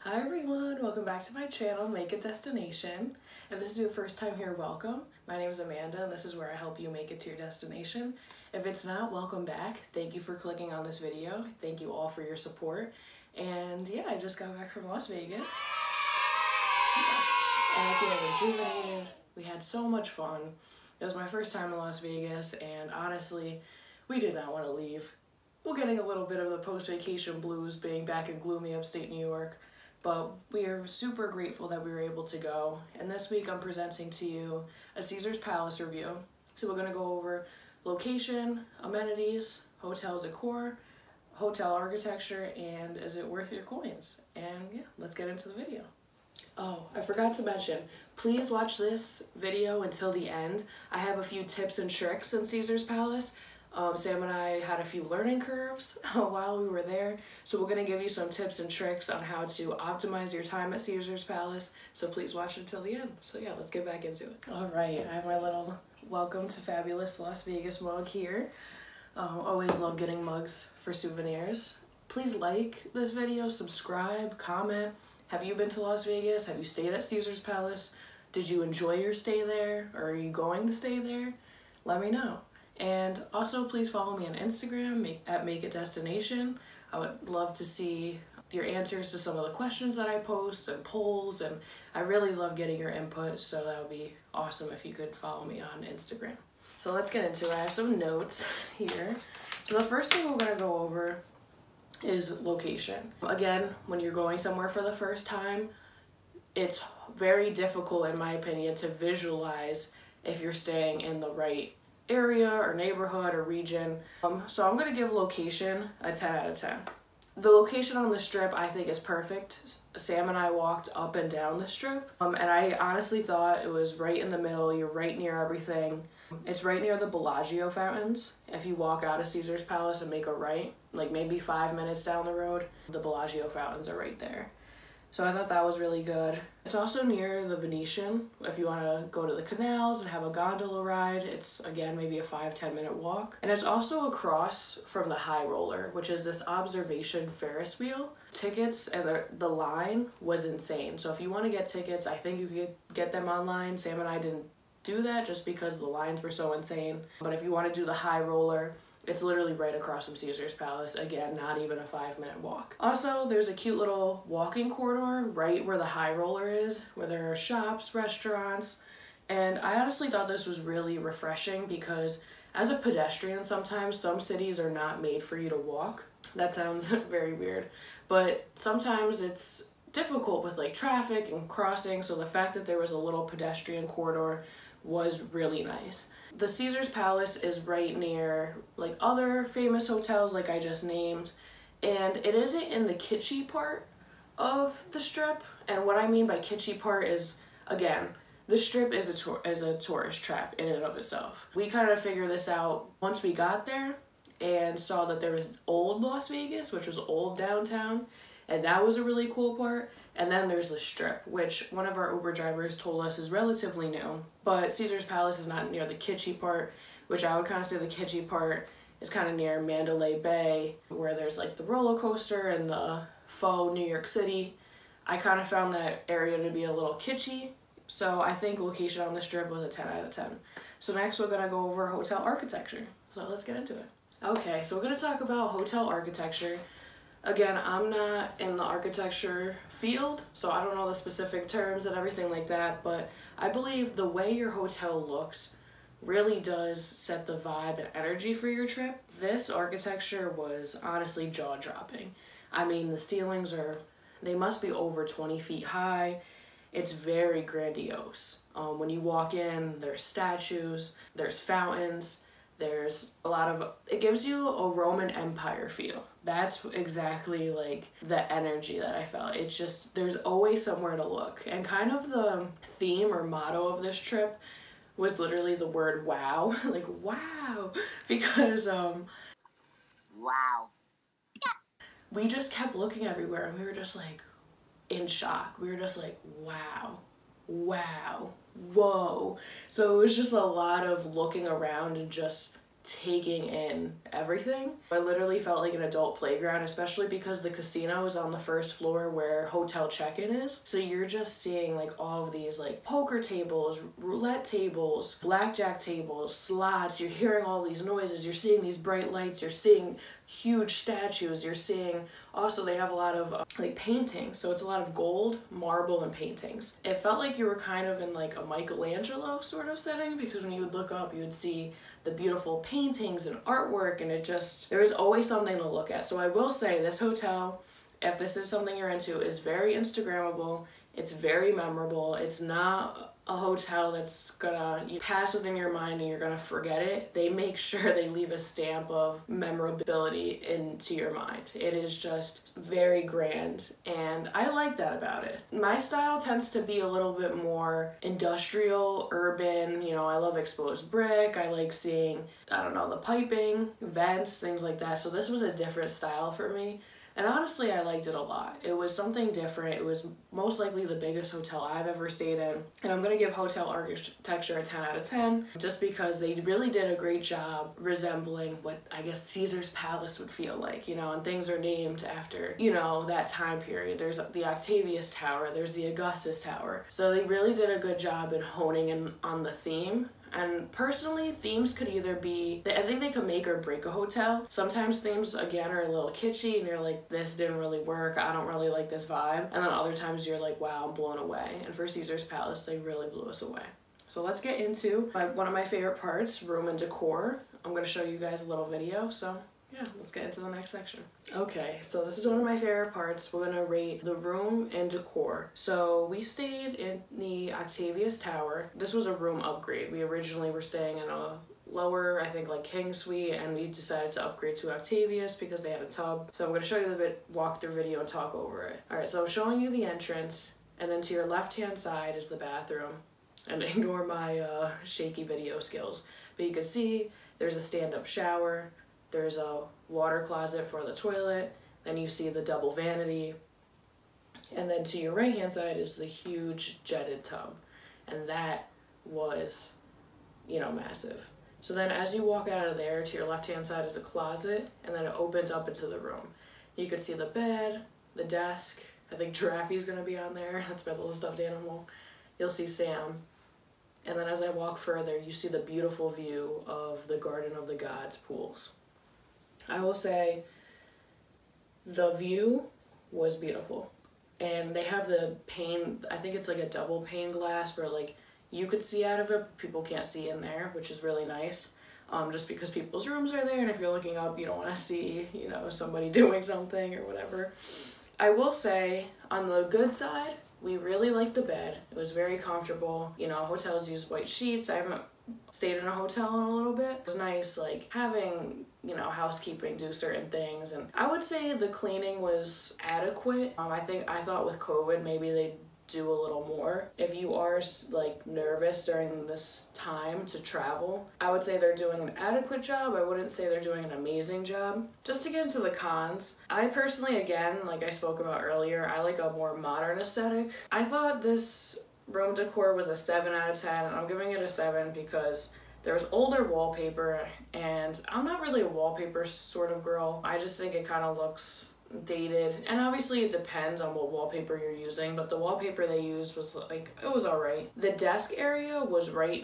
Hi everyone, welcome back to my channel, Make It Destination. If this is your first time here, welcome. My name is Amanda and this is where I help you make it to your destination. If it's not, welcome back. Thank you for clicking on this video. Thank you all for your support. And yeah, I just got back from Las Vegas. Yes, and I feel rejuvenated. We had so much fun. It was my first time in Las Vegas and honestly, we did not want to leave. We're getting a little bit of the post-vacation blues being back in gloomy upstate New York. But we are super grateful that we were able to go. And this week I'm presenting to you a Caesar's Palace review. So we're going to go over location, amenities, hotel decor, hotel architecture, and is it worth your coins? And yeah, let's get into the video. Oh, I forgot to mention, please watch this video until the end. I have a few tips and tricks in Caesar's Palace. Sam and I had a few learning curves while we were there, so we're going to give you some tips and tricks on how to optimize your time at Caesar's Palace, so please watch until the end. So yeah, let's get back into it. Alright, I have my little welcome to fabulous Las Vegas mug here. Always love getting mugs for souvenirs. Please like this video, subscribe, comment. Have you been to Las Vegas? Have you stayed at Caesar's Palace? Did you enjoy your stay there? Or are you going to stay there? Let me know. And also please follow me on Instagram at Make It Destination. I would love to see your answers to some of the questions that I post and polls, and I really love getting your input, so that would be awesome if you could follow me on Instagram. So let's get into it. I have some notes here. So the first thing we're going to go over is location. Again, when you're going somewhere for the first time, it's very difficult in my opinion to visualize if you're staying in the right area or neighborhood or region. So I'm going to give location a 10 out of 10. The location on the strip I think is perfect. Sam and I walked up and down the strip and I honestly thought it was right in the middle. You're right near everything. It's right near the Bellagio fountains. If you walk out of Caesar's Palace and make a right, like maybe 5 minutes down the road, the Bellagio fountains are right there. So I thought that was really good. It's also near the Venetian. If you want to go to the canals and have a gondola ride, it's again maybe a 5-10 minute walk. And it's also across from the High Roller, which is this observation Ferris wheel. Tickets and the line was insane. So if you want to get tickets, I think you could get them online. Sam and I didn't do that just because the lines were so insane. But if you want to do the High Roller, it's literally right across from Caesar's Palace. Again, not even a 5-minute walk. Also, there's a cute little walking corridor right where the High Roller is, where there are shops, restaurants, and I honestly thought this was really refreshing because as a pedestrian, sometimes some cities are not made for you to walk. That sounds very weird, but sometimes it's difficult with like traffic and crossing, so the fact that there was a little pedestrian corridor was really nice. The Caesar's Palace is right near like other famous hotels like I just named, and it isn't in the kitschy part of the strip. And what I mean by kitschy part is, again, the strip is a tourist trap in and of itself. We kind of figured this out once we got there and saw that there was old Las Vegas, which was old downtown, and that was a really cool part. And then there's the strip, which one of our Uber drivers told us is relatively new. But Caesar's Palace is not near the kitschy part, which I would kind of say the kitschy part is kind of near Mandalay Bay, where there's like the roller coaster and the faux New York City. I kind of found that area to be a little kitschy, so I think location on the strip was a 10 out of 10. So next we're gonna go over hotel architecture. So let's get into it. Okay, so we're gonna talk about hotel architecture. Again, I'm not in the architecture field, so I don't know the specific terms and everything like that, but I believe the way your hotel looks really does set the vibe and energy for your trip. This architecture was honestly jaw-dropping. I mean, the ceilings they must be over 20 feet high. It's very grandiose. When you walk in, there's statues, there's fountains, there's a lot of, it gives you a Roman Empire feel. That's exactly like the energy that I felt. It's just, there's always somewhere to look. And kind of the theme or motto of this trip was literally the word wow. Like, wow. Because, wow. We just kept looking everywhere and we were just like in shock. We were just like, wow, wow, whoa. So it was just a lot of looking around and just taking in everything. I literally felt like an adult playground, especially because the casino is on the first floor where hotel check-in is. So you're just seeing like all of these like poker tables, roulette tables, blackjack tables, slots. You're hearing all these noises. You're seeing these bright lights. You're seeing huge statues. You're seeing also they have a lot of like paintings. So it's a lot of gold, marble, and paintings. It felt like you were kind of in like a Michelangelo sort of setting, because when you would look up, you would see the beautiful paintings and artwork, and there was always something to look at. So I will say this hotel, if this is something you're into, is very Instagrammable. It's very memorable. It's not a hotel that's gonna pass within your mind and you're gonna forget it. They make sure they leave a stamp of memorability into your mind. It is just very grand, and I like that about it. My style tends to be a little bit more industrial, urban. You know, I love exposed brick. I like seeing, I don't know, the piping, vents, things like that. So this was a different style for me. And honestly, I liked it a lot. It was something different. It was most likely the biggest hotel I've ever stayed in. And I'm gonna give hotel architecture a 10 out of 10, just because they really did a great job resembling what I guess Caesar's Palace would feel like, you know, and things are named after, you know, that time period. There's the Octavius Tower, there's the Augustus Tower. So they really did a good job in honing in on the theme. And personally, themes could either be, I think they could make or break a hotel. Sometimes themes, again, are a little kitschy and you're like, this didn't really work, I don't really like this vibe. And then other times you're like, wow, I'm blown away. And for Caesar's Palace, they really blew us away. So let's get into one of my favorite parts, room and decor. I'm gonna show you guys a little video, so yeah, let's get into the next section. Okay, so this is one of my favorite parts. We're gonna rate the room and decor. So we stayed in the Octavius Tower. This was a room upgrade. We originally were staying in a lower, I think like king suite, and we decided to upgrade to Octavius because they had a tub. So I'm gonna show you the walkthrough video and talk over it. All right, so I'm showing you the entrance, and then to your left-hand side is the bathroom. And ignore my shaky video skills. But you can see there's a stand-up shower, there's a water closet for the toilet, then you see the double vanity, and then to your right hand side is the huge jetted tub, and that was, you know, massive. So then as you walk out of there, to your left hand side is a closet, and then it opens up into the room. You could see the bed, the desk, I think Giraffe's gonna be on there, that's my little stuffed animal. You'll see Sam. And then as I walk further, you see the beautiful view of the Garden of the Gods pools. I will say the view was beautiful. And they have the pane, I think it's like a double pane glass where like you could see out of it, but people can't see in there, which is really nice. Just because people's rooms are there, and if you're looking up, you don't want to see, you know, somebody doing something or whatever. I will say, on the good side, we really liked the bed. It was very comfortable. You know, hotels use white sheets. I haven't stayed in a hotel in a little bit. It was nice, like, having, you know, housekeeping do certain things. And I would say the cleaning was adequate. I thought with COVID, maybe they'd do a little more. If you are like nervous during this time to travel, I would say they're doing an adequate job. I wouldn't say they're doing an amazing job. Just to get into the cons, I personally, again, like I spoke about earlier, I like a more modern aesthetic. I thought this room decor was a 7 out of 10, and I'm giving it a 7 because there was older wallpaper, and I'm not really a wallpaper sort of girl. I just think it kind of looks dated, and obviously it depends on what wallpaper you're using, but the wallpaper they used was like, it was alright. The desk area was right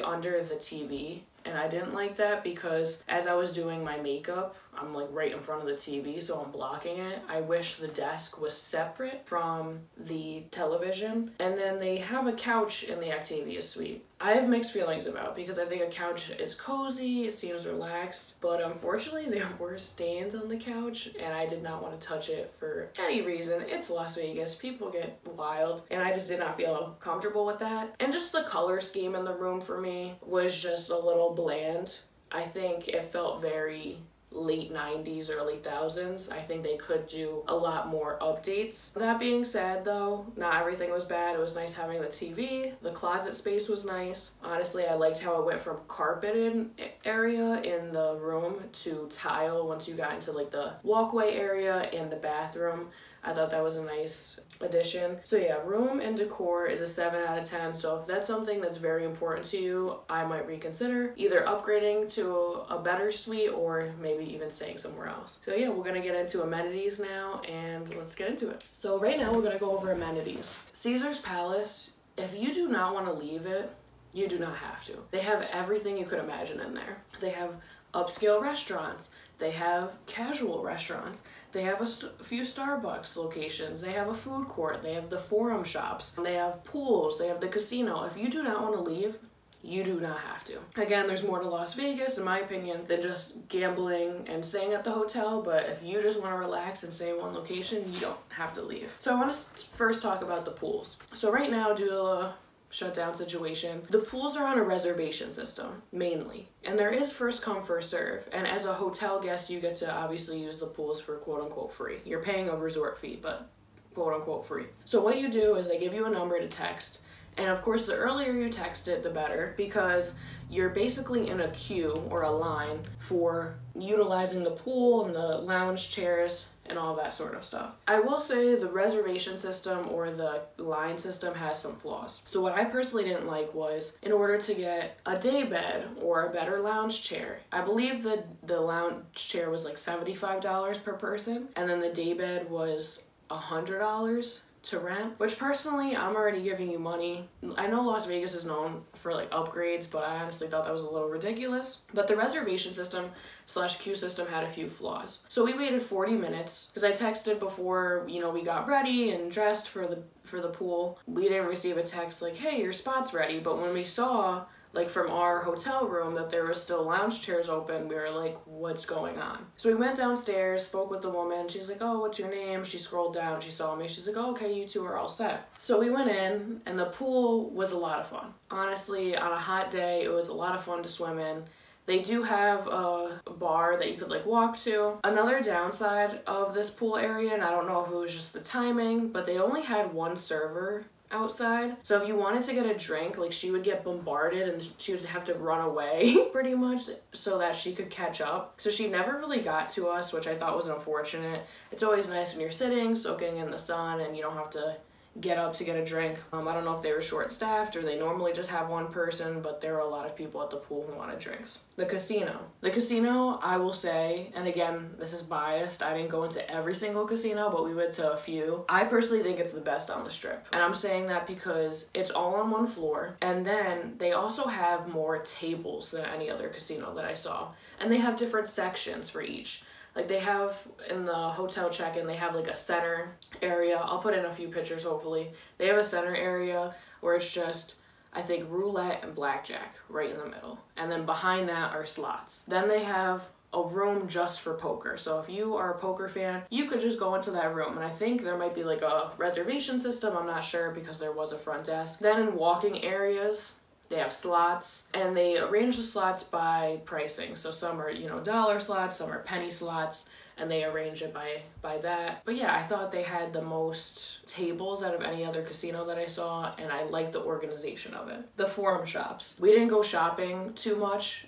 under the TV, and I didn't like that because as I was doing my makeup, I'm like right in front of the TV, so I'm blocking it. I wish the desk was separate from the television. And then they have a couch in the Octavius suite. I have mixed feelings about, because I think a couch is cozy, it seems relaxed, but unfortunately there were stains on the couch and I did not want to touch it for any reason. It's Las Vegas, people get wild, and I just did not feel comfortable with that. And just the color scheme in the room for me was just a little bland. I think it felt very late 90s, early 2000s. I think they could do a lot more updates. That being said though, not everything was bad. It was nice having the TV. The closet space was nice. Honestly, I liked how it went from carpeted area in the room to tile once you got into like the walkway area and the bathroom. I thought that was a nice addition. So yeah, room and decor is a 7 out of 10. So if that's something that's very important to you, I might reconsider either upgrading to a better suite or maybe even staying somewhere else. So yeah, we're gonna get into amenities now, and let's get into it. So right now we're gonna go over amenities. Caesar's Palace, if you do not want to leave it, you do not have to. They have everything you could imagine in there. They have upscale restaurants. They have casual restaurants. They have a few Starbucks locations. They have a food court. They have the forum shops. They have pools. They have the casino. If you do not want to leave, you do not have to. Again, there's more to Las Vegas, in my opinion, than just gambling and staying at the hotel, but if you just want to relax and stay in one location, you don't have to leave. So I want to first talk about the pools. So right now, due to the shutdown situation, the pools are on a reservation system mainly, and there is first come first serve, and as a hotel guest you get to obviously use the pools for quote unquote free. You're paying a resort fee, but quote unquote free. So what you do is they give you a number to text, and of course the earlier you text it the better, because you're basically in a queue or a line for utilizing the pool and the lounge chairs and all that sort of stuff. I will say the reservation system or the line system has some flaws. So what I personally didn't like was, in order to get a day bed or a better lounge chair, I believe the lounge chair was like $75 per person, and then the day bed was $100 to rent, which personally I'm already giving you money. I know Las Vegas is known for like upgrades, but I honestly thought that was a little ridiculous. But the reservation system / queue system had a few flaws. So we waited 40 minutes because I texted before, you know, we got ready and dressed for the pool. We didn't receive a text like, hey, your spot's ready. But when we saw, like from our hotel room, that there was still lounge chairs open, we were like, what's going on? So we went downstairs, spoke with the woman. She's like, oh, what's your name? She scrolled down, she saw me. She's like, oh, okay, you two are all set. So we went in, and the pool was a lot of fun. Honestly, on a hot day, it was a lot of fun to swim in. They do have a bar that you could like walk to. Another downside of this pool area, and I don't know if it was just the timing, but they only had one server outside. So if you wanted to get a drink, like she would get bombarded and she would have to run away pretty much so that she could catch up. So she never really got to us, which I thought was unfortunate. It's always nice when you're sitting, soaking in the sun, and you don't have to get up to get a drink. I don't know if they were short-staffed or they normally just have one person, but there are a lot of people at the pool who wanted drinks. The casino, I will say, and again, this is biased, I didn't go into every single casino, but we went to a few. I personally think it's the best on the Strip. And I'm saying that because it's all on one floor, and then they also have more tables than any other casino that I saw. And they have different sections for each. Like they have in the hotel check-in, they have like a center area. I'll put in a few pictures hopefully. They have a center area where it's just, I think, roulette and blackjack right in the middle. And then behind that are slots. Then they have a room just for poker. So if you are a poker fan, you could just go into that room. And I think there might be like a reservation system. I'm not sure because there was a front desk. Then in walking areas, they have slots, and they arrange the slots by pricing. So some are, you know, dollar slots, some are penny slots, and they arrange it by that. But yeah, I thought they had the most tables out of any other casino that I saw, and I liked the organization of it. The forum shops. We didn't go shopping too much.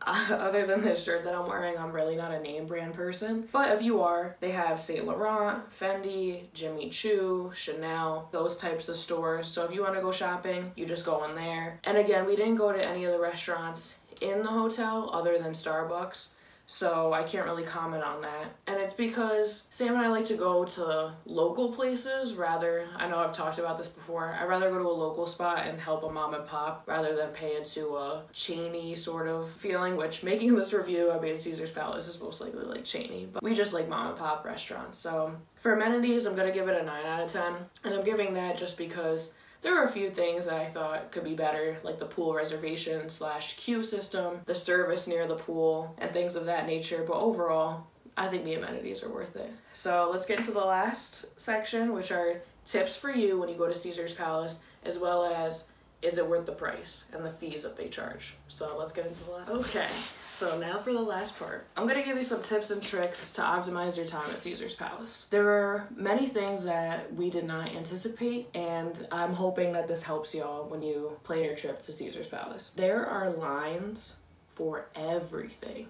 Other than this shirt that I'm wearing, I'm really not a name brand person. But if you are, they have Saint Laurent, Fendi, Jimmy Choo, Chanel, those types of stores. So if you want to go shopping, you just go in there. And again, we didn't go to any of the restaurants in the hotel other than Starbucks. So I can't really comment on that. And it's because Sam and I like to go to local places rather, I know I've talked about this before, I'd rather go to a local spot and help a mom and pop rather than pay into a chainy sort of feeling, which making this review, I mean, Caesar's Palace is most likely like chainy, but we just like mom and pop restaurants. So for amenities, I'm gonna give it a 9 out of 10. And I'm giving that just because there were a few things that I thought could be better, like the pool reservation / queue system, the service near the pool, and things of that nature. But overall, I think the amenities are worth it. So let's get into the last section, which are tips for you when you go to Caesar's Palace, as well as is it worth the price and the fees that they charge. So let's get into the last. Okay, so now for the last part. I'm gonna give you some tips and tricks to optimize your time at Caesar's Palace. There are many things that we did not anticipate, and I'm hoping that this helps y'all when you plan your trip to Caesar's Palace. There are lines for everything.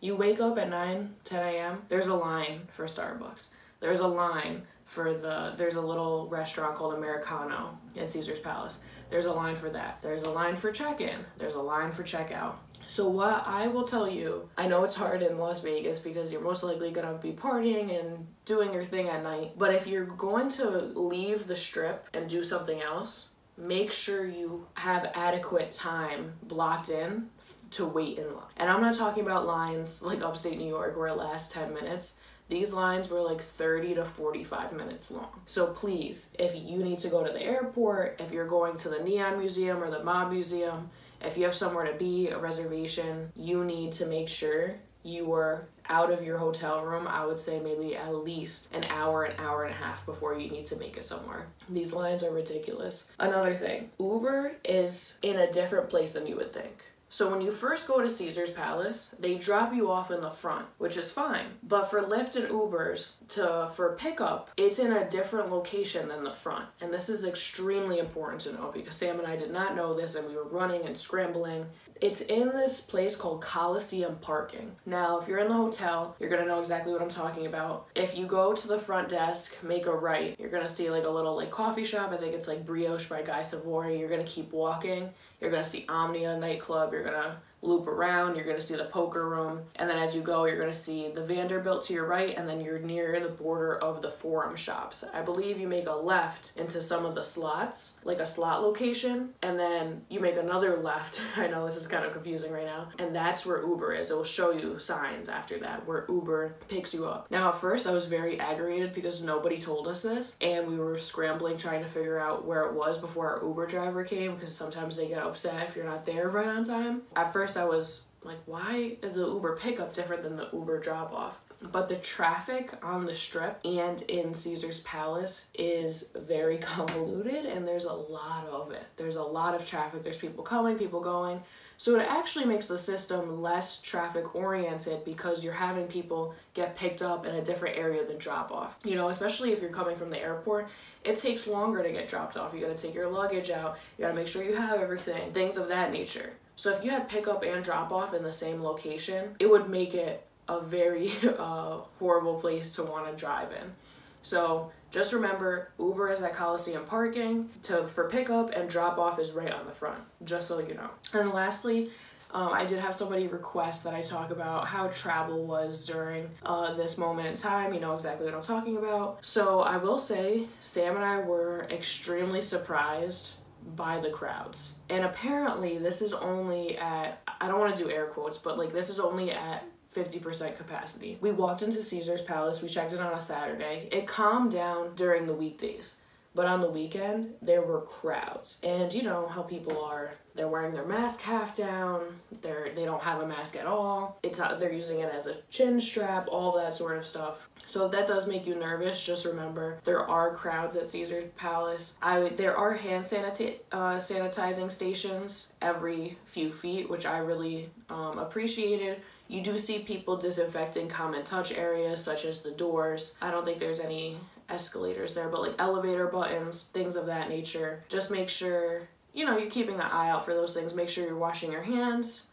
You wake up at 9, 10 a.m., there's a line for Starbucks. There's a line for there's a little restaurant called Americano in Caesar's Palace. There's a line for that. There's a line for check-in. There's a line for checkout. So what I will tell you, I know it's hard in Las Vegas because you're most likely going to be partying and doing your thing at night. But if you're going to leave the strip and do something else, make sure you have adequate time blocked in to wait in line. And I'm not talking about lines like upstate New York where it lasts 10 minutes. These lines were like 30 to 45 minutes long. So please, if you need to go to the airport, if you're going to the Neon Museum or the Mob Museum, if you have somewhere to be, a reservation, you need to make sure you are out of your hotel room, I would say maybe at least an hour and a half before you need to make it somewhere. These lines are ridiculous. Another thing, Uber is in a different place than you would think. So when you first go to Caesar's Palace, they drop you off in the front, which is fine. But for Lyft and Ubers, for pickup, it's in a different location than the front. And this is extremely important to know because Sam and I did not know this and we were running and scrambling. It's in this place called Coliseum Parking. Now, if you're in the hotel, you're gonna know exactly what I'm talking about. If you go to the front desk, make a right, you're gonna see like a little like coffee shop. I think it's like Brioche by Guy Savoy. You're gonna keep walking. You're gonna see Omnia nightclub. You're gonna loop around, you're gonna see the poker room, and then as you go, you're gonna see the Vanderbilt to your right, and then you're near the border of the Forum shops. I believe you make a left into some of the slots, like a slot location, and then you make another left. I know this is kind of confusing right now, and that's where Uber is. It will show you signs after that where Uber picks you up. Now at first I was very aggravated because nobody told us this, and we were scrambling trying to figure out where it was before our Uber driver came, because sometimes they get upset if you're not there right on time. At first I was like, why is the Uber pickup different than the Uber drop off? But the traffic on the strip and in Caesar's Palace is very convoluted, and there's a lot of it. There's a lot of traffic. There's people coming, people going. So it actually makes the system less traffic oriented because you're having people get picked up in a different area than drop off. You know, especially if you're coming from the airport, it takes longer to get dropped off. You gotta take your luggage out. You gotta make sure you have everything, things of that nature. So if you had pickup and drop off in the same location, it would make it a very horrible place to want to drive in. So just remember, Uber is at Coliseum Parking for pickup, and drop off is right on the front, just so you know. And lastly, I did have somebody request that I talk about how travel was during this moment in time. You know exactly what I'm talking about. So I will say, Sam and I were extremely surprised by the crowds. And apparently this is only at, I don't want to do air quotes, but like this is only at 50% capacity. We walked into Caesar's Palace, we checked in on a Saturday. It calmed down during the weekdays, but on the weekend there were crowds. And you know how people are, they're wearing their mask half down, they don't have a mask at all. They're using it as a chin strap, all that sort of stuff. So if that does make you nervous, just remember there are crowds at Caesar's Palace. There are hand sanitizing stations every few feet, which I really appreciated. You do see people disinfecting common touch areas such as the doors. I don't think there's any escalators there, but like elevator buttons, things of that nature. Just make sure, you know, you're keeping an eye out for those things. Make sure you're washing your hands.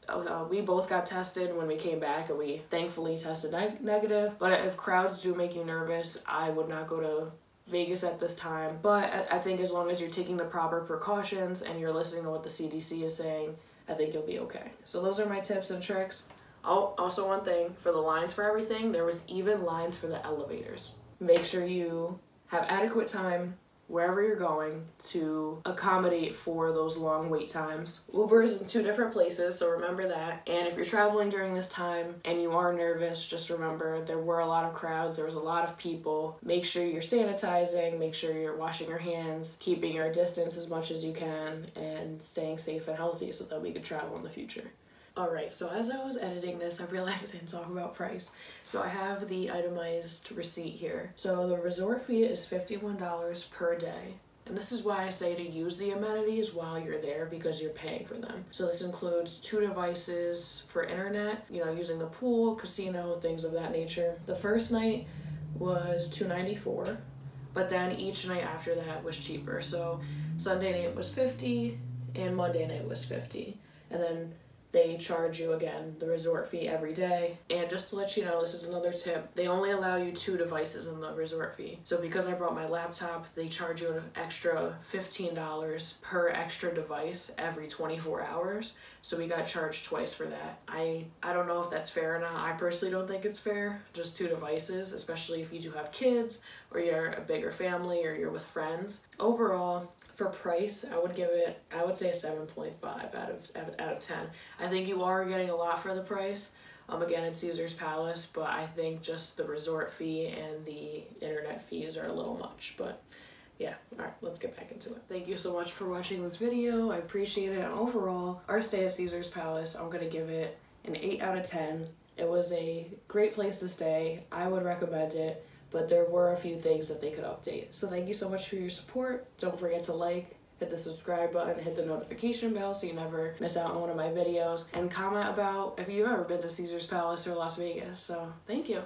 We both got tested when we came back, and we thankfully tested negative. But if crowds do make you nervous, I would not go to Vegas at this time. But I think as long as you're taking the proper precautions and you're listening to what the CDC is saying, I think you'll be okay. So those are my tips and tricks. Oh, also one thing, for the lines for everything, there was even lines for the elevators. Make sure you have adequate time wherever you're going to accommodate for those long wait times. Uber is in 2 different places, so remember that. And if you're traveling during this time and you are nervous, just remember there were a lot of crowds, there was a lot of people. Make sure you're sanitizing, make sure you're washing your hands, keeping your distance as much as you can, and staying safe and healthy so that we could travel in the future. Alright, so as I was editing this, I realized I didn't talk about price. So I have the itemized receipt here. So the resort fee is $51 per day. And this is why I say to use the amenities while you're there, because you're paying for them. So this includes 2 devices for internet, you know, using the pool, casino, things of that nature. The first night was $294, but then each night after that was cheaper. So Sunday night was $50 and Monday night was $50. And then they charge you, again, the resort fee every day. And just to let you know, this is another tip, they only allow you 2 devices in the resort fee. So because I brought my laptop, they charge you an extra $15 per extra device every 24 hours. So we got charged twice for that. I don't know if that's fair or not. I personally don't think it's fair, just 2 devices, especially if you do have kids or you're a bigger family or you're with friends. Overall, for price, I would say a 7.5 out of 10. I think you are getting a lot for the price. Again, it's Caesar's Palace, but I think just the resort fee and the internet fees are a little much, but yeah, all right, let's get back into it. Thank you so much for watching this video. I appreciate it. And overall, our stay at Caesar's Palace, I'm gonna give it an 8 out of 10. It was a great place to stay. I would recommend it, but there were a few things that they could update. So thank you so much for your support. Don't forget to like, hit the subscribe button, hit the notification bell so you never miss out on one of my videos, and comment about if you've ever been to Caesar's Palace or Las Vegas. So thank you.